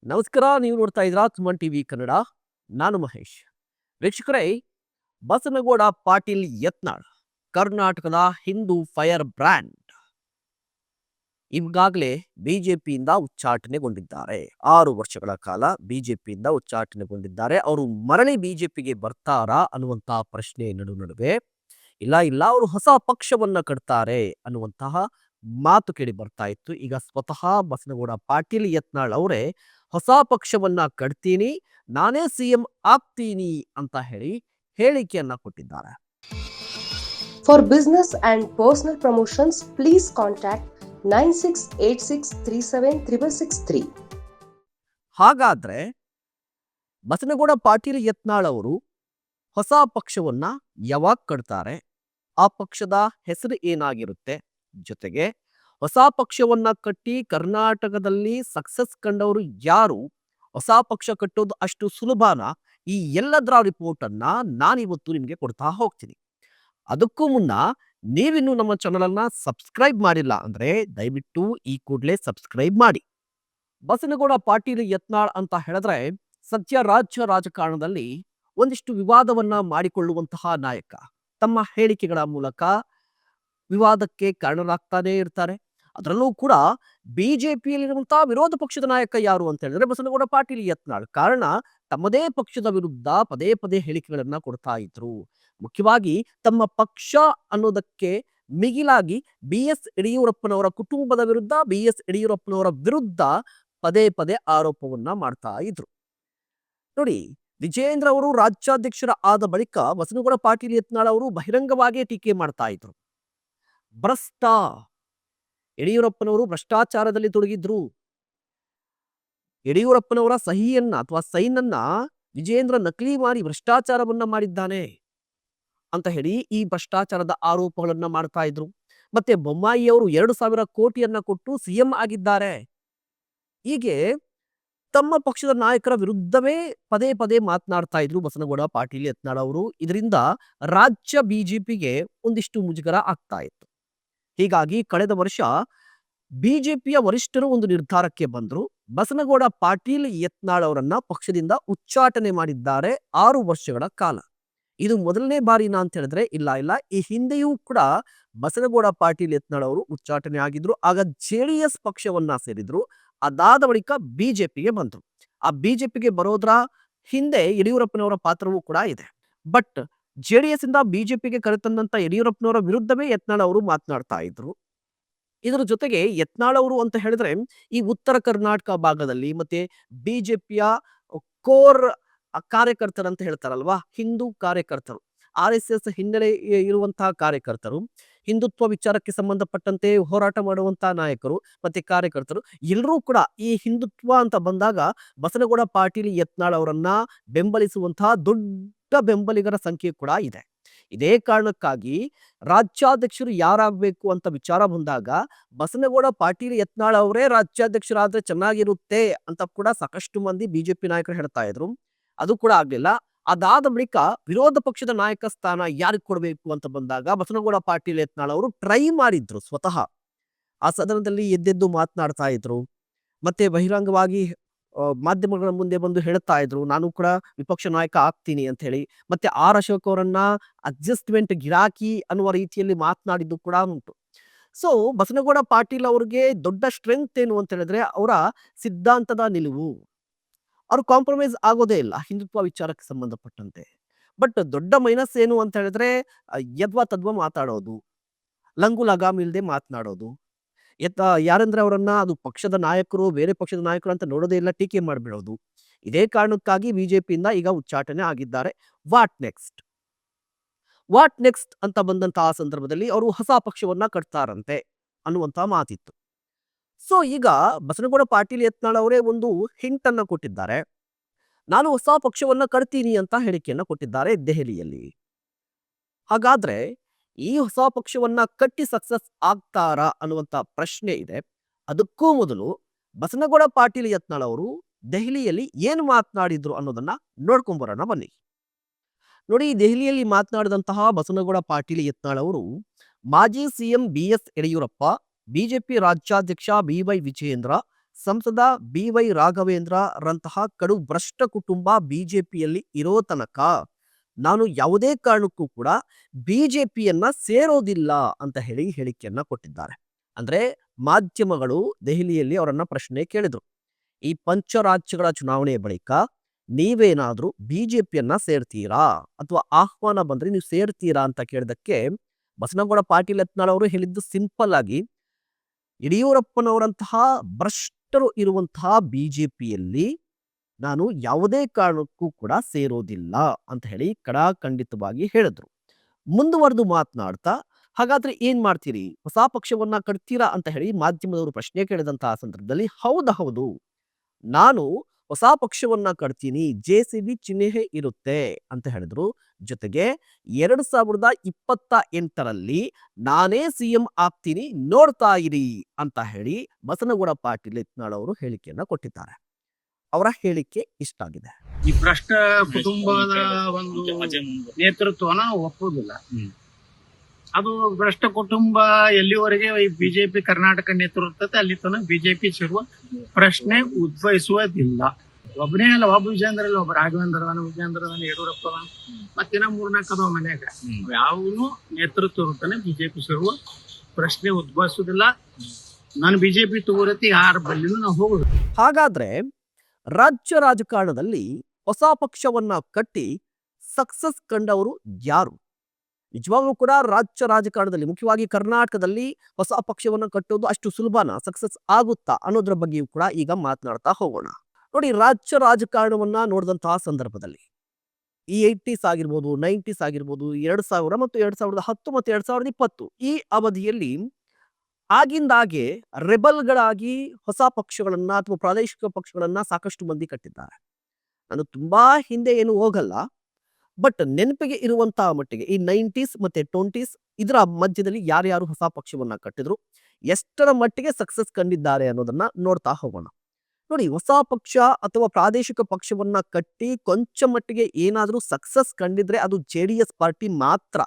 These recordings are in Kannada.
ನಮಸ್ಕಾರ. ನೀವು ನೋಡ್ತಾ ಇದ್ದೀರಾ ಸುಮನ್ ಟಿವಿ ಕನ್ನಡ. ನಾನು ಮಹೇಶ್. ವೀಕ್ಷಕರೇ, ಬಸನಗೌಡ ಪಾಟೀಲ್ ಯತ್ನಾಳ್ ಕರ್ನಾಟಕದ ಹಿಂದೂ ಫೈರ್ ಬ್ರ್ಯಾಂಡ್ ಈಗಾಗಲೇ ಬಿಜೆಪಿಯಿಂದ ಉಚ್ಚಾಟನೆಗೊಂಡಿದ್ದಾರೆ. 6 ವರ್ಷಗಳ ಕಾಲ ಬಿಜೆಪಿಯಿಂದ ಉಚ್ಚಾಟನೆಗೊಂಡಿದ್ದಾರೆ. ಅವರು ಮರಳಿ ಬಿಜೆಪಿಗೆ ಬರ್ತಾರಾ ಅನ್ನುವಂತಹ ಪ್ರಶ್ನೆ ನಡುವೆ ಇಲ್ಲ ಅವರು ಹೊಸ ಪಕ್ಷವನ್ನ ಕಟ್ತಾರೆ ಅನ್ನುವಂತಹ ಮಾತು ಕೇಳಿ ಬರ್ತಾ ಇತ್ತು. ಈಗ ಸ್ವತಃ ಬಸನಗೌಡ ಪಾಟೀಲ್ ಯತ್ನಾಳ್ ಅವರೇ ಹೊಸ ಪಕ್ಷವನ್ನ ಕಟ್ತೀನಿ, ನಾನೇ ಸಿಎಂ ಆಗ್ತೀನಿ ಅಂತ ಹೇಳಿ ಹೇಳಿಕೆಯನ್ನ ಕೊಟ್ಟಿದ್ದಾರೆ. For business and personal promotions, please contact 9686376663. ಹಾಗಾದ್ರೆ ಬಸನಗೌಡ ಪಾಟೀಲ್ ಯತ್ನಾಳ್ ಅವರು ಹೊಸ ಪಕ್ಷವನ್ನ ಯಾವಾಗ ಕಟ್ತಾರೆ, ಆ ಪಕ್ಷದ ಹೆಸರು ಏನಾಗಿರುತ್ತೆ, ಜೊತೆಗೆ ಹೊಸ ಪಕ್ಷವನ್ನ ಕಟ್ಟಿ ಕರ್ನಾಟಕದಲ್ಲಿ ಸಕ್ಸಸ್ ಕಂಡವರು ಯಾರು, ಹೊಸ ಪಕ್ಷ ಕಟ್ಟೋದು ಅಷ್ಟು ಸುಲಭನ, ಈ ಎಲ್ಲದರ ರಿಪೋರ್ಟ್ ಅನ್ನ ನಾನಿವತ್ತು ನಿಮಗೆ ಕೊಡ್ತಾ ಹೋಗ್ತೀನಿ. ಅದಕ್ಕೂ ಮುನ್ನ ನೀವಿನ್ನು ನಮ್ಮ ಚಾನಲ್ ಅನ್ನ ಸಬ್ಸ್ಕ್ರೈಬ್ ಮಾಡಿಲ್ಲ ಅಂದ್ರೆ ದಯವಿಟ್ಟು ಈ ಕೂಡಲೇ ಸಬ್ಸ್ಕ್ರೈಬ್ ಮಾಡಿ. ಬಸನಗೌಡ ಪಾಟೀಲ್ ಯತ್ನಾಳ್ ಅಂತ ಹೇಳಿದ್ರೆ ಸದ್ಯ ರಾಜ್ಯ ರಾಜಕಾರಣದಲ್ಲಿ ಒಂದಿಷ್ಟು ವಿವಾದವನ್ನ ಮಾಡಿಕೊಳ್ಳುವಂತಹ ನಾಯಕ. ತಮ್ಮ ಹೇಳಿಕೆಗಳ ಮೂಲಕ ವಿವಾದಕ್ಕೆ ಕಾರಣರಾಗ್ತಾನೆ ಇರ್ತಾರೆ. ಅದರಲ್ಲೂ ಕೂಡ ಬಿಜೆಪಿಯಲ್ಲಿರುವಂತಹ ವಿರೋಧ ಪಕ್ಷದ ನಾಯಕ ಯಾರು ಅಂತ ಹೇಳಿದ್ರೆ ಬಸನಗೌಡ ಪಾಟೀಲ್ ಯತ್ನಾಳ್. ಕಾರಣ, ತಮ್ಮದೇ ಪಕ್ಷದ ವಿರುದ್ಧ ಪದೇ ಪದೇ ಹೇಳಿಕೆಗಳನ್ನ ಕೊಡ್ತಾ ಇದ್ರು. ಮುಖ್ಯವಾಗಿ ತಮ್ಮ ಪಕ್ಷ ಅನ್ನೋದಕ್ಕೆ ಮಿಗಿಲಾಗಿ BS ಯಡಿಯೂರಪ್ಪನವರ ಕುಟುಂಬದ ವಿರುದ್ಧ, BS ಯಡಿಯೂರಪ್ಪನವರ ವಿರುದ್ಧ ಪದೇ ಪದೇ ಆರೋಪವನ್ನ ಮಾಡ್ತಾ ಇದ್ರು. ನೋಡಿ, ವಿಜಯೇಂದ್ರ ಅವರು ರಾಜ್ಯಾಧ್ಯಕ್ಷರ ಆದ ಬಳಿಕ ಬಸನಗೌಡ ಪಾಟೀಲ್ ಯತ್ನಾಳ್ ಅವರು ಬಹಿರಂಗವಾಗಿ ಟೀಕೆ ಮಾಡ್ತಾ ಇದ್ರು. ಭ್ರಷ್ಟ, ಯಡಿಯೂರಪ್ಪನವರು ಭ್ರಷ್ಟಾಚಾರದಲ್ಲಿ ತೊಡಗಿದ್ರು, ಯಡಿಯೂರಪ್ಪನವರ ಸಹಿಯನ್ನ ಅಥವಾ ಸೈನನ್ನ ವಿಜಯೇಂದ್ರ ನಕಲಿ ಮಾಡಿ ಭ್ರಷ್ಟಾಚಾರವನ್ನ ಮಾಡಿದ್ದಾನೆ ಅಂತ ಹೇಳಿ ಈ ಭ್ರಷ್ಟಾಚಾರದ ಆರೋಪಗಳನ್ನ ಮಾಡ್ತಾ ಇದ್ರು. ಮತ್ತೆ ಬೊಮ್ಮಾಯಿ ಅವರು 2,000 ಕೋಟಿಯನ್ನ ಕೊಟ್ಟು ಸಿಎಂ ಆಗಿದ್ದಾರೆ. ಹೀಗೆ ತಮ್ಮ ಪಕ್ಷದ ನಾಯಕರ ವಿರುದ್ಧವೇ ಪದೇ ಪದೇ ಮಾತನಾಡ್ತಾ ಇದ್ರು ಬಸನಗೌಡ ಪಾಟೀಲ್ ಯತ್ನಾಳ್ ಅವರು. ಇದರಿಂದ ರಾಜ್ಯ ಬಿಜೆಪಿಗೆ ಒಂದಿಷ್ಟು ಮುಜುಗರ ಆಗ್ತಾ ಇತ್ತು. ಹೀಗಾಗಿ ಕಳೆದ ವರ್ಷ ಬಿಜೆಪಿಯ ವರಿಷ್ಠರು ಒಂದು ನಿರ್ಧಾರಕ್ಕೆ ಬಂದ್ರು. ಬಸನಗೌಡ ಪಾಟೀಲ್ ಯತ್ನಾಳ್ ಅವರನ್ನ ಪಕ್ಷದಿಂದ ಉಚ್ಚಾಟನೆ ಮಾಡಿದ್ದಾರೆ 6 ವರ್ಷಗಳ ಕಾಲ. ಇದು ಮೊದಲನೇ ಬಾರಿನಾ ಅಂತ ಹೇಳಿದ್ರೆ ಇಲ್ಲ, ಈ ಹಿಂದೆಯೂ ಕೂಡ ಬಸನಗೌಡ ಪಾಟೀಲ್ ಯತ್ನಾಳ್ ಅವರು ಉಚ್ಚಾಟನೆ ಆಗಿದ್ರು. ಆಗ JDS ಪಕ್ಷವನ್ನ ಸೇರಿದ್ರು. ಅದಾದ ಬಳಿಕ ಬಿಜೆಪಿಗೆ ಬಂದ್ರು. ಆ ಬಿಜೆಪಿಗೆ ಬರೋದ್ರ ಹಿಂದೆ ಯಡಿಯೂರಪ್ಪನವರ ಪಾತ್ರವೂ ಕೂಡ ಇದೆ. ಬಟ್ JDS ಇಂದ ಬಿಜೆಪಿಗೆ ಕರೆತಂದಂತ ಯಡಿಯೂರಪ್ಪನವರ ವಿರುದ್ಧವೇ ಯತ್ನಾಳ್ ಅವರು ಮಾತನಾಡ್ತಾ ಇದ್ರು. ಇದರ ಜೊತೆಗೆ ಯತ್ನಾಳ್ ಅವರು ಅಂತ ಹೇಳಿದ್ರೆ ಈ ಉತ್ತರ ಕರ್ನಾಟಕ ಭಾಗದಲ್ಲಿ ಮತ್ತೆ ಬಿಜೆಪಿಯ ಕೋರ್ ಕಾರ್ಯಕರ್ತರಂತ ಹೇಳ್ತಾರಲ್ವಾ, ಹಿಂದೂ ಕಾರ್ಯಕರ್ತರು, RSS ಹಿನ್ನೆಲೆ ಇರುವಂತಹ ಕಾರ್ಯಕರ್ತರು, ಹಿಂದುತ್ವ ವಿಚಾರಕ್ಕೆ ಸಂಬಂಧಪಟ್ಟಂತೆ ಹೋರಾಟ ಮಾಡುವಂತಹ ನಾಯಕರು ಮತ್ತೆ ಕಾರ್ಯಕರ್ತರು ಎಲ್ಲರೂ ಕೂಡ ಈ ಹಿಂದುತ್ವ ಅಂತ ಬಂದಾಗ ಬಸನಗೌಡ ಪಾಟೀಲ್ ಯತ್ನಾಳ್ ಅವರನ್ನ ಬೆಂಬಲಿಸುವಂತಹ ದೊಡ್ಡ ಬೆಂಬಲಿಗರ ಸಂಖ್ಯೆ ಕೂಡ ಇದೆ. ಇದೇ ಕಾರಣಕ್ಕಾಗಿ ರಾಜ್ಯಾಧ್ಯಕ್ಷರು ಯಾರಾಗಬೇಕು ಅಂತ ವಿಚಾರ ಬಂದಾಗ ಬಸನಗೌಡ ಪಾಟೀಲ್ ಯತ್ನಾಳ್ ಅವರೇ ರಾಜ್ಯಾಧ್ಯಕ್ಷರಾದ್ರೆ ಚೆನ್ನಾಗಿರುತ್ತೆ ಅಂತ ಕೂಡ ಸಾಕಷ್ಟು ಮಂದಿ ಬಿಜೆಪಿ ನಾಯಕರು ಹೇಳ್ತಾ ಇದ್ರು. ಅದು ಕೂಡ ಆಗ್ಲಿಲ್ಲ. ಅದಾದ ಬಳಿಕ ವಿರೋಧ ಪಕ್ಷದ ನಾಯಕ ಸ್ಥಾನ ಯಾರಿಗೆ ಕೊಡಬೇಕು ಅಂತ ಬಂದಾಗ ಬಸನಗೌಡ ಪಾಟೀಲ್ ಯತ್ನಾಳ್ ಅವರು ಟ್ರೈ ಮಾಡಿದ್ರು. ಸ್ವತಃ ಆ ಸದನದಲ್ಲಿ ಎದ್ದೆದ್ದು ಮಾತನಾಡ್ತಾ ಇದ್ರು. ಮತ್ತೆ ಬಹಿರಂಗವಾಗಿ ಮಾಧ್ಯಮಗಳ ಮುಂದೆ ಬಂದು ಹೇಳ್ತಾ ಇದ್ರು, ನಾನು ಕೂಡ ವಿಪಕ್ಷ ನಾಯಕ ಆಗ್ತೀನಿ ಅಂತ ಹೇಳಿ. ಮತ್ತೆ ಅಶೋಕ್ ಅವರನ್ನ ಅಡ್ಜಸ್ಟ್ಮೆಂಟ್ ಗಿರಾಕಿ ಅನ್ನುವ ರೀತಿಯಲ್ಲಿ ಮಾತನಾಡಿದ್ದು ಕೂಡ ಉಂಟು. ಸೊ ಬಸನಗೌಡ ಪಾಟೀಲ್ ಅವ್ರಿಗೆ ದೊಡ್ಡ ಸ್ಟ್ರೆಂತ್ ಏನು ಅಂತ ಹೇಳಿದ್ರೆ ಅವರ ಸಿದ್ಧಾಂತದ ನಿಲುವು. ಅವ್ರು ಕಾಂಪ್ರಮೈಸ್ ಆಗೋದೇ ಇಲ್ಲ ಹಿಂದುತ್ವ ವಿಚಾರಕ್ಕೆ ಸಂಬಂಧಪಟ್ಟಂತೆ. ಬಟ್ ದೊಡ್ಡ ಮೈನಸ್ ಏನು ಅಂತ ಹೇಳಿದ್ರೆ ಯದ್ವಾ ತದ್ವಾ ಮಾತಾಡೋದು, ಲಂಗು ಲಗಾಮ್ ಇಲ್ಲದೆ ಮಾತನಾಡೋದು, ಯಾರಂದ್ರೆ ಅವರನ್ನ ಅದು ಪಕ್ಷದ ನಾಯಕರು ಬೇರೆ ಪಕ್ಷದ ನಾಯಕರು ಅಂತ ನೋಡೋದೇ ಇಲ್ಲ, ಟೀಕೆ ಮಾಡಿಬಿಡೋದು. ಇದೇ ಕಾರಣಕ್ಕಾಗಿ ಬಿಜೆಪಿಯಿಂದ ಈಗ ಉಚ್ಚಾಟನೆ ಆಗಿದ್ದಾರೆ. ವಾಟ್ ನೆಕ್ಸ್ಟ್ ಅಂತ ಬಂದಂತಹ ಸಂದರ್ಭದಲ್ಲಿ ಅವರು ಹೊಸ ಪಕ್ಷವನ್ನ ಕಟ್ತಾರಂತೆ ಅನ್ನುವಂತಹ ಮಾತಿತ್ತು. ಸೊ ಈಗ ಬಸನಗೌಡ ಪಾಟೀಲ್ ಯತ್ನಾಳ್ ಅವರೇ ಒಂದು ಹಿಂಟ್ ಅನ್ನ ಕೊಟ್ಟಿದ್ದಾರೆ. ನಾನು ಹೊಸ ಪಕ್ಷವನ್ನ ಕಟ್ತೀನಿ ಅಂತ ಹೇಳಿಕೆಯನ್ನ ಕೊಟ್ಟಿದ್ದಾರೆ ದೆಹಲಿಯಲ್ಲಿ. ಹಾಗಾದ್ರೆ ಈ ಹೊಸ ಪಕ್ಷವನ್ನ ಕಟ್ಟಿ ಸಕ್ಸಸ್ ಆಗ್ತಾರಾ ಅನ್ನುವಂತ ಪ್ರಶ್ನೆ ಇದೆ. ಅದಕ್ಕೂ ಮೊದಲು ಬಸನಗೌಡ ಪಾಟೀಲ್ ಯತ್ನಾಳ್ ಅವರು ದೆಹಲಿಯಲ್ಲಿ ಏನು ಮಾತನಾಡಿದ್ರು ಅನ್ನೋದನ್ನ ನೋಡ್ಕೊಂಬರೋಣ ಬನ್ನಿ. ನೋಡಿ, ದೆಹಲಿಯಲ್ಲಿ ಮಾತನಾಡಿದಂತಹ ಬಸನಗೌಡ ಪಾಟೀಲ್ ಯತ್ನಾಳ್ ಅವರು ಮಾಜಿ ಸಿಎಂ BS ಯಡಿಯೂರಪ್ಪ, ಬಿಜೆಪಿ ರಾಜ್ಯಾಧ್ಯಕ್ಷ BY ವಿಜಯೇಂದ್ರ, ಸಂಸದ BY ರಾಘವೇಂದ್ರ ರಂತಹ ಕಡು ಭ್ರಷ್ಟ ಕುಟುಂಬ ಬಿಜೆಪಿಯಲ್ಲಿ ಇರೋ ತನಕ ನಾನು ಯಾವುದೇ ಕಾರಣಕ್ಕೂ ಕೂಡ ಬಿಜೆಪಿಯನ್ನ ಸೇರೋದಿಲ್ಲ ಅಂತ ಹೇಳಿ ಹೇಳಿಕೆಯನ್ನ ಕೊಟ್ಟಿದ್ದಾರೆ. ಅಂದ್ರೆ ಮಾಧ್ಯಮಗಳು ದೆಹಲಿಯಲ್ಲಿ ಅವರನ್ನ ಪ್ರಶ್ನೆ ಕೇಳಿದ್ರು. ಈ ಪಂಚರಾಜ್ಯಗಳ ಚುನಾವಣೆಯ ಬಳಿಕ ನೀವೇನಾದ್ರೂ ಬಿಜೆಪಿಯನ್ನ ಸೇರ್ತೀರಾ ಅಥವಾ ಆಹ್ವಾನ ಬಂದ್ರೆ ನೀವು ಸೇರ್ತೀರಾ ಅಂತ ಕೇಳಿದಕ್ಕೆ ಬಸನಗೌಡ ಪಾಟೀಲ್ ಯತ್ನಾಳ್ ಅವರು ಹೇಳಿದ್ದು ಸಿಂಪಲ್ ಆಗಿ, ಯಡಿಯೂರಪ್ಪನವರಂತಹ ಭ್ರಷ್ಟರು ಇರುವಂತಹ ಬಿಜೆಪಿಯಲ್ಲಿ ನಾನು ಯಾವುದೇ ಕಾರಣಕ್ಕೂ ಕೂಡ ಸೇರೋದಿಲ್ಲ ಅಂತ ಹೇಳಿ ಖಡಾಖಂಡಿತವಾಗಿ ಹೇಳಿದ್ರು. ಮುಂದುವರೆದು ಮಾತನಾಡ್ತಾ, ಹಾಗಾದ್ರೆ ಏನ್ ಮಾಡ್ತೀರಿ, ಹೊಸ ಪಕ್ಷವನ್ನ ಕಟ್ತೀರಾ ಅಂತ ಹೇಳಿ ಮಾಧ್ಯಮದವರು ಪ್ರಶ್ನೆ ಕೇಳಿದಂತಹ ಸಂದರ್ಭದಲ್ಲಿ ಹೌದು, ನಾನು ಹೊಸ ಪಕ್ಷವನ್ನ ಕಟ್ತೀನಿ, JCB ಚಿಹ್ನೆ ಇರುತ್ತೆ ಅಂತ ಹೇಳಿದ್ರು. ಜೊತೆಗೆ 2028ರಲ್ಲಿ ನಾನೇ CM ಆಗ್ತೀನಿ, ನೋಡ್ತಾ ಇರಿ ಅಂತ ಹೇಳಿ ಬಸನಗೌಡ ಪಾಟೀಲ್ ಯತ್ನಾಳ್ ಅವರು ಹೇಳಿಕೆಯನ್ನ ಕೊಟ್ಟಿದ್ದಾರೆ. ಅವರ ಹೇಳಿಕೆ ಇಷ್ಟ ಆಗಿದೆ. ಈ ಭ್ರಷ್ಟ ಕುಟುಂಬದ ಒಂದು ನೇತೃತ್ವನ ಒಪ್ಪುದಿಲ್ಲ. ಅದು ಭ್ರಷ್ಟ ಕುಟುಂಬ ಎಲ್ಲಿವರೆಗೆ ಈ ಬಿಜೆಪಿ ಕರ್ನಾಟಕ ನೇತೃತ್ವತೆ ಅಲ್ಲಿ ತನಕ ಬಿಜೆಪಿ ಸೇರುವ ಪ್ರಶ್ನೆ ಉದ್ಭವಿಸುವುದಿಲ್ಲ. ಒಬ್ಬನೇ ಅಲ್ಲ, ಒಬ್ಬ ವಿಜೇಂದ್ರ ಇಲ್ಲ, ಒಬ್ಬ ರಾಘವೇಂದ್ರ ಅದಾನ, ವಿಜೇಂದ್ರ ಅದಾನ, ಯಡಿಯೂರಪ್ಪ ಅದಾನ, ಮತ್ತಿನ 3-4 ಅದಾವ ಮನ್ಯಾಗ. ಯಾವನು ನೇತೃತ್ವ ಇರ್ತಾನೆ ಬಿಜೆಪಿ ಸೇರುವ ಪ್ರಶ್ನೆ ಉದ್ಭವಿಸುವುದಿಲ್ಲ. ನಾನು ಬಿಜೆಪಿ ತಗೋರತಿ ಯಾರ ಬಲ್ಲಿನೂ ನಾವು ಹೋಗುದು. ಹಾಗಾದ್ರೆ ರಾಜ್ಯ ರಾಜಕಾರಣದಲ್ಲಿ ಹೊಸ ಪಕ್ಷವನ್ನ ಕಟ್ಟಿ ಸಕ್ಸಸ್ ಕಂಡವರು ಯಾರು? ನಿಜವಾಗ್ಲೂ ಕೂಡ ರಾಜ್ಯ ರಾಜಕಾರಣದಲ್ಲಿ, ಮುಖ್ಯವಾಗಿ ಕರ್ನಾಟಕದಲ್ಲಿ ಹೊಸ ಪಕ್ಷವನ್ನ ಕಟ್ಟೋದು ಅಷ್ಟು ಸುಲಭನಾ, ಸಕ್ಸಸ್ ಆಗುತ್ತಾ ಅನ್ನೋದ್ರ ಬಗ್ಗೆಯೂ ಕೂಡ ಈಗ ಮಾತನಾಡ್ತಾ ಹೋಗೋಣ. ನೋಡಿ, ರಾಜ್ಯ ರಾಜಕಾರಣವನ್ನ ನೋಡಿದಂತಹ ಸಂದರ್ಭದಲ್ಲಿ ಈ 80s ಆಗಿರ್ಬೋದು, 90s ಆಗಿರ್ಬೋದು, 2000 ಮತ್ತು 2010 ಮತ್ತು 2020 ಈ ಅವಧಿಯಲ್ಲಿ ಆಗಿಂದಾಗೆ ರೆಬಲ್ಗಳಾಗಿ ಹೊಸ ಪಕ್ಷಗಳನ್ನ ಅಥವಾ ಪ್ರಾದೇಶಿಕ ಪಕ್ಷಗಳನ್ನ ಸಾಕಷ್ಟು ಮಂದಿ ಕಟ್ಟಿದ್ದಾರೆ. ನಾನು ತುಂಬಾ ಹಿಂದೆ ಏನು ಹೋಗಲ್ಲ, ಬಟ್ ನೆನಪಿಗೆ ಇರುವಂತಹ ಮಟ್ಟಿಗೆ ಈ 90s ಮತ್ತೆ 20s ಇದರ ಮಧ್ಯದಲ್ಲಿ ಯಾರ್ಯಾರು ಹೊಸ ಪಕ್ಷವನ್ನ ಕಟ್ಟಿದ್ರು, ಎಷ್ಟರ ಮಟ್ಟಿಗೆ ಸಕ್ಸಸ್ ಕಂಡಿದ್ದಾರೆ ಅನ್ನೋದನ್ನ ನೋಡ್ತಾ ಹೋಗೋಣ. ನೋಡಿ, ಹೊಸ ಪಕ್ಷ ಅಥವಾ ಪ್ರಾದೇಶಿಕ ಪಕ್ಷವನ್ನ ಕಟ್ಟಿ ಕೊಂಚ ಮಟ್ಟಿಗೆ ಏನಾದ್ರೂ ಸಕ್ಸಸ್ ಕಂಡಿದ್ರೆ ಅದು JDS ಪಾರ್ಟಿ ಮಾತ್ರ.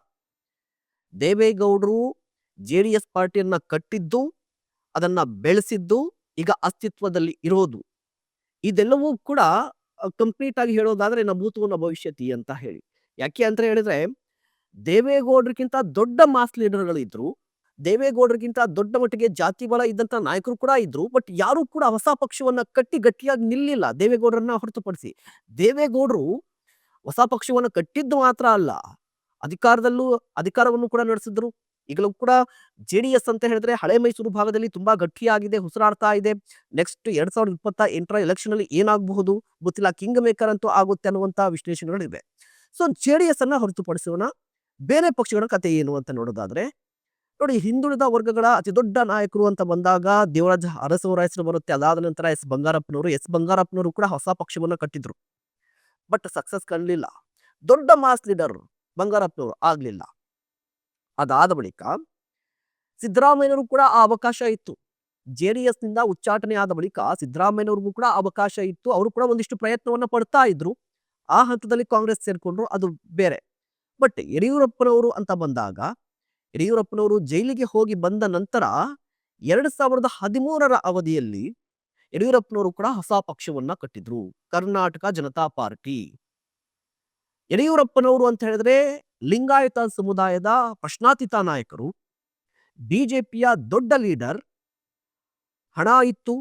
ದೇವೇಗೌಡರು JDS ಪಾರ್ಟಿಯನ್ನ ಕಟ್ಟಿದ್ದು, ಅದನ್ನ ಬೆಳೆಸಿದ್ದು, ಈಗ ಅಸ್ತಿತ್ವದಲ್ಲಿ ಇರೋದು, ಇದೆಲ್ಲವೂ ಕೂಡ ಕಂಪ್ಲೀಟ್ ಆಗಿ ಹೇಳೋದಾದ್ರೆ ನಭೂತೋ ಭವಿಷ್ಯತಿ ಅಂತ ಹೇಳಿ. ಯಾಕೆ ಅಂತ ಹೇಳಿದ್ರೆ, ದೇವೇಗೌಡರಿಗಿಂತ ದೊಡ್ಡ ಮಾಸ್ ಲೀಡರ್ಗಳು ಇದ್ರು, ದೇವೇಗೌಡರಿಗಿಂತ ದೊಡ್ಡ ಮಟ್ಟಿಗೆ ಜಾತಿ ಬಲ ಇದ್ದಂತ ನಾಯಕರು ಕೂಡ ಇದ್ರು. ಬಟ್ ಯಾರು ಕೂಡ ಹೊಸ ಪಕ್ಷವನ್ನ ಕಟ್ಟಿ ಗಟ್ಟಿಯಾಗಿ ನಿಲ್ಲಿಲ್ಲ ದೇವೇಗೌಡರನ್ನ ಹೊರತುಪಡಿಸಿ. ದೇವೇಗೌಡರು ಹೊಸ ಪಕ್ಷವನ್ನ ಕಟ್ಟಿದ್ದು ಮಾತ್ರ ಅಲ್ಲ, ಅಧಿಕಾರವನ್ನು ಕೂಡ ನಡೆಸಿದ್ರು. ಈಗಲೂ ಕೂಡ JDS ಅಂತ ಹೇಳಿದ್ರೆ ಹಳೆ ಮೈಸೂರು ಭಾಗದಲ್ಲಿ ತುಂಬಾ ಗಟ್ಟಿಯಾಗಿದೆ, ಉಸಿರಾಡ್ತಾ ಇದೆ. ನೆಕ್ಸ್ಟ್ 2028ರ ಎಲೆಕ್ಷನ್ ಅಲ್ಲಿ ಏನಾಗಬಹುದು ಗೊತ್ತಿಲ್ಲ, ಕಿಂಗ್ ಮೇಕರ್ ಅಂತೂ ಆಗುತ್ತೆ ಅನ್ನುವಂತ ವಿಶ್ಲೇಷಣೆಗಳಿವೆ. ಸೊ JDS ಅನ್ನ ಹೊರತುಪಡಿಸೋಣ, ಬೇರೆ ಪಕ್ಷಗಳ ಕತೆ ಏನು ಅಂತ ನೋಡೋದಾದ್ರೆ, ನೋಡಿ, ಹಿಂದುಳಿದ ವರ್ಗಗಳ ಅತಿ ದೊಡ್ಡ ನಾಯಕರು ಅಂತ ಬಂದಾಗ ದೇವರಾಜ ಅರಸು ಅವರ ಹೆಸರು ಬರುತ್ತೆ. ಅದಾದ ನಂತರ ಎಸ್ ಬಂಗಾರಪ್ಪನವರು ಕೂಡ ಹೊಸ ಪಕ್ಷವನ್ನ ಕಟ್ಟಿದ್ರು, ಬಟ್ ಸಕ್ಸಸ್ ಕಾಣಲಿಲ್ಲ. ದೊಡ್ಡ ಮಾಸ್ ಲೀಡರ್ ಬಂಗಾರಪ್ಪನವರು ಆಗ್ಲಿಲ್ಲ. ಅದಾದ ಬಳಿಕ ಸಿದ್ದರಾಮಯ್ಯನವರು ಕೂಡ ಆ ಅವಕಾಶ ಇತ್ತು. JDS ನಿಂದ ಉಚ್ಚಾಟನೆ ಆದ ಬಳಿಕ ಸಿದ್ದರಾಮಯ್ಯನವ್ರಿಗೂ ಕೂಡ ಅವಕಾಶ ಇತ್ತು. ಅವರು ಕೂಡ ಒಂದಿಷ್ಟು ಪ್ರಯತ್ನವನ್ನ ಪಡ್ತಾ ಇದ್ರು. ಆ ಹಂತದಲ್ಲಿ ಕಾಂಗ್ರೆಸ್ ಸೇರ್ಕೊಂಡ್ರು, ಅದು ಬೇರೆ. ಬಟ್ ಯಡಿಯೂರಪ್ಪನವರು ಅಂತ ಬಂದಾಗ, ಯಡಿಯೂರಪ್ಪನವರು ಜೈಲಿಗೆ ಹೋಗಿ ಬಂದ ನಂತರ 2013ರ ಅವಧಿಯಲ್ಲಿ ಯಡಿಯೂರಪ್ಪನವರು ಕೂಡ ಹೊಸ ಪಕ್ಷವನ್ನ ಕಟ್ಟಿದ್ರು, ಕರ್ನಾಟಕ ಜನತಾ ಪಾರ್ಟಿ. ಯಡಿಯೂರಪ್ಪನವರು ಅಂತ ಹೇಳಿದ್ರೆ ಲಿಂಗಾಯತ ಸಮುದಾಯದ ಪ್ರಶ್ನಾತೀತ ನಾಯಕರು, ಬಿಜೆಪಿಯ ದೊಡ್ಡ ಲೀಡರ್. ಹಣ ಇತ್ತು,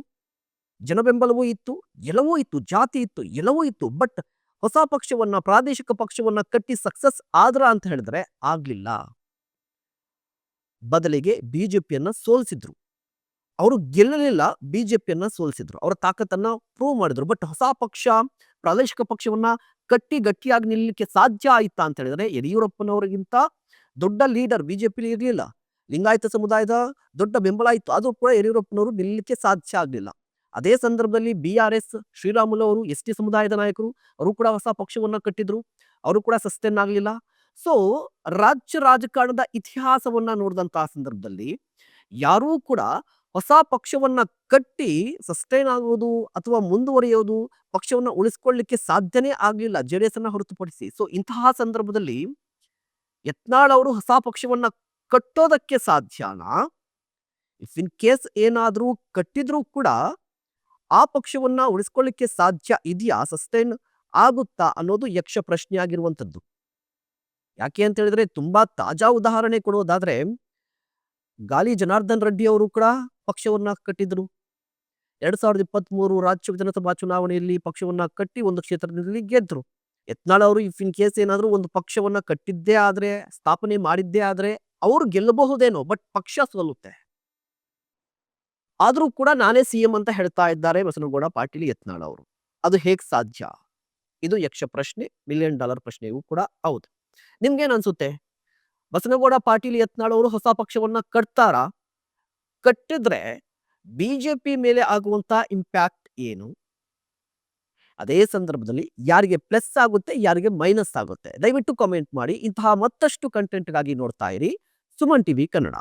ಜನಬೆಂಬಲವೂ ಇತ್ತು, ಎಲ್ಲವೂ ಇತ್ತು, ಜಾತಿ ಇತ್ತು, ಎಲ್ಲವೂ ಇತ್ತು. ಬಟ್ ಹೊಸ ಪಕ್ಷವನ್ನ, ಪ್ರಾದೇಶಿಕ ಪಕ್ಷವನ್ನ ಕಟ್ಟಿ ಸಕ್ಸಸ್ ಆದ್ರ ಅಂತ ಹೇಳಿದ್ರೆ ಆಗ್ಲಿಲ್ಲ. ಬದಲಿಗೆ ಬಿಜೆಪಿಯನ್ನ ಸೋಲಿಸಿದ್ರು. ಅವರು ಗೆಲ್ಲಲಿಲ್ಲ, ಬಿಜೆಪಿಯನ್ನ ಸೋಲಿಸಿದ್ರು. ಅವರ ತಾಕತ್ತನ್ನ ಪ್ರೂವ್ ಮಾಡಿದ್ರು. ಬಟ್ ಹೊಸ ಪಕ್ಷ, ಪ್ರಾದೇಶಿಕ ಪಕ್ಷವನ್ನ ಕಟ್ಟಿ ಗಟ್ಟಿಯಾಗಿ ನಿಲ್ಲಲಿಕ್ಕೆ ಸಾಧ್ಯ ಆಯ್ತಾ ಅಂತ ಹೇಳಿದ್ರೆ, ಯಡಿಯೂರಪ್ಪನವರಿಗಿಂತ ದೊಡ್ಡ ಲೀಡರ್ ಬಿಜೆಪಿ ಇರಲಿಲ್ಲ. ಲಿಂಗಾಯತ ಸಮುದಾಯದ ದೊಡ್ಡ ಬೆಂಬಲ ಇತ್ತು, ಆದ್ರೂ ಕೂಡ ಯಡಿಯೂರಪ್ಪನವರು ನಿಲ್ಲಲಿಕ್ಕೆ ಸಾಧ್ಯ ಆಗ್ಲಿಲ್ಲ. ಅದೇ ಸಂದರ್ಭದಲ್ಲಿ BRS ಶ್ರೀರಾಮುಲು ಅವರು ST ಸಮುದಾಯದ ನಾಯಕರು, ಅವರು ಕೂಡ ಹೊಸ ಪಕ್ಷವನ್ನ ಕಟ್ಟಿದ್ರು, ಅವರು ಕೂಡ ಸಸ್ಟೇನ್ ಆಗ್ಲಿಲ್ಲ. ಸೊ ರಾಜ್ಯ ರಾಜಕಾರಣದ ಇತಿಹಾಸವನ್ನ ನೋಡಿದಂತಹ ಸಂದರ್ಭದಲ್ಲಿ ಯಾರೂ ಕೂಡ ಹೊಸ ಪಕ್ಷವನ್ನ ಕಟ್ಟಿ ಸಸ್ಟೈನ್ ಆಗೋದು ಅಥವಾ ಮುಂದುವರಿಯೋದು, ಪಕ್ಷವನ್ನ ಉಳಿಸ್ಕೊಳ್ಳಿಕ್ಕೆ ಸಾಧ್ಯನೇ ಆಗ್ಲಿಲ್ಲ, JDS ಅನ್ನ ಹೊರತುಪಡಿಸಿ. ಸೊ ಇಂತಹ ಸಂದರ್ಭದಲ್ಲಿ ಯತ್ನಾಳ್ ಅವರು ಹೊಸ ಪಕ್ಷವನ್ನ ಕಟ್ಟೋದಕ್ಕೆ ಸಾಧ್ಯನಾ? ಇಫ್ ಇನ್ ಕೇಸ್ ಏನಾದ್ರೂ ಕಟ್ಟಿದ್ರೂ ಕೂಡ ಆ ಪಕ್ಷವನ್ನ ಉಳಿಸ್ಕೊಳ್ಳಿಕ್ಕೆ ಸಾಧ್ಯ ಇದೆಯಾ, ಸಸ್ಟೈನ್ ಆಗುತ್ತಾ ಅನ್ನೋದು ಯಕ್ಷ ಪ್ರಶ್ನೆ ಆಗಿರುವಂಥದ್ದು. ಯಾಕೆ ಅಂತ ಹೇಳಿದ್ರೆ ತುಂಬಾ ತಾಜಾ ಉದಾಹರಣೆ ಕೊಡೋದಾದ್ರೆ ಗಾಲಿ ಜನಾರ್ದನ್ ರೆಡ್ಡಿ ಅವರು ಕೂಡ ಪಕ್ಷವನ್ನ ಕಟ್ಟಿದ್ರು. 2023 ರಾಜ್ಯ ವಿಧಾನಸಭಾ ಚುನಾವಣೆಯಲ್ಲಿ ಪಕ್ಷವನ್ನ ಕಟ್ಟಿ ಒಂದು ಕ್ಷೇತ್ರದಲ್ಲಿ ಗೆದ್ರು. ಯತ್ನಾಳ್ ಅವರು ಇಫ್ ಇನ್ ಕೇಸ್ ಏನಾದ್ರೂ ಒಂದು ಪಕ್ಷವನ್ನ ಕಟ್ಟಿದ್ದೇ ಆದ್ರೆ, ಸ್ಥಾಪನೆ ಮಾಡಿದ್ದೇ ಆದ್ರೆ ಅವರು ಗೆಲ್ಲಬಹುದೇನೋ, ಬಟ್ ಪಕ್ಷ ಸೋಲುತ್ತೆ. ಆದ್ರೂ ಕೂಡ ನಾನೇ ಸಿಎಂ ಅಂತ ಹೇಳ್ತಾ ಇದ್ದಾರೆ ಬಸನಗೌಡ ಪಾಟೀಲ್ ಯತ್ನಾಳ್ ಅವರು. ಅದು ಹೇಗ್ ಸಾಧ್ಯ? ಇದು ಯಕ್ಷ ಪ್ರಶ್ನೆ, $1 ಮಿಲಿಯನ್ ಪ್ರಶ್ನೆಯೂ ಕೂಡ ಹೌದು. ನಿಮ್ಗೇನ್ ಅನ್ಸುತ್ತೆ? ಬಸನಗೌಡ ಪಾಟೀಲ್ ಯತ್ನಾಳ್ ಅವರು ಹೊಸ ಪಕ್ಷವನ್ನ ಕಟ್ತಾರಾ? ಕಟ್ಟಿದ್ರೆ ಬಿಜೆಪಿ ಮೇಲೆ ಆಗುವಂತ ಇಂಪ್ಯಾಕ್ಟ್ ಏನು? ಅದೇ ಸಂದರ್ಭದಲ್ಲಿ ಯಾರಿಗೆ ಪ್ಲಸ್ ಆಗುತ್ತೆ, ಯಾರಿಗೆ ಮೈನಸ್ ಆಗುತ್ತೆ? ದಯವಿಟ್ಟು ಕಾಮೆಂಟ್ ಮಾಡಿ. ಇಂತಹ ಮತ್ತಷ್ಟು ಕಂಟೆಂಟ್ಗಾಗಿ ನೋಡ್ತಾ ಇರಿ ಸುಮನ್ ಟಿವಿ ಕನ್ನಡ.